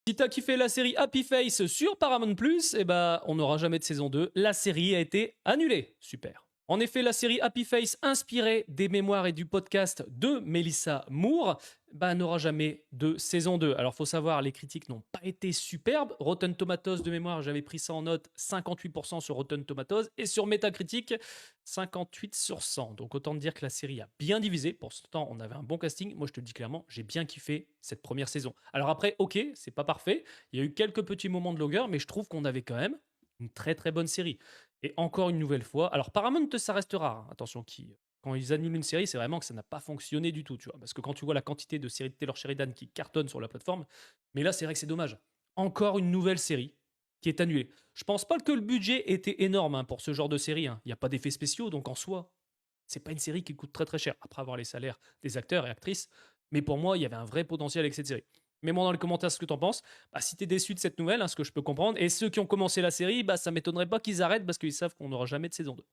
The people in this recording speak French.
Si t'as kiffé la série Happy Face sur Paramount+, eh ben, on n'aura jamais de saison 2. La série a été annulée. Super. En effet, la série Happy Face, inspirée des mémoires et du podcast de Melissa Moore, bah, n'aura jamais de saison 2. Alors, faut savoir, les critiques n'ont pas été superbes. Rotten Tomatoes, de mémoire, j'avais pris ça en note, 58% sur Rotten Tomatoes. Et sur Metacritic, 58 sur 100. Donc, autant dire que la série a bien divisé. Pour ce temps, on avait un bon casting. Moi, je te le dis clairement, j'ai bien kiffé cette première saison. Alors après, ok, c'est pas parfait. Il y a eu quelques petits moments de longueur, mais je trouve qu'on avait quand même une très très bonne série. Et encore une nouvelle fois, alors Paramount, ça reste rare, hein. Attention, quand ils annulent une série, c'est vraiment que ça n'a pas fonctionné du tout, tu vois. Parce que quand tu vois la quantité de séries de Taylor Sheridan qui cartonnent sur la plateforme, mais là, c'est vrai que c'est dommage. Encore une nouvelle série qui est annulée. Je pense pas que le budget était énorme, hein, pour ce genre de série, hein. Il n'y a pas d'effets spéciaux, donc en soi, c'est pas une série qui coûte très très cher, après avoir les salaires des acteurs et actrices. Mais pour moi, il y avait un vrai potentiel avec cette série. Mets-moi dans les commentaires ce que t'en penses. Bah, si t'es déçu de cette nouvelle, hein, ce que je peux comprendre. Et ceux qui ont commencé la série, bah, ça m'étonnerait pas qu'ils arrêtent parce qu'ils savent qu'on n'aura jamais de saison 2.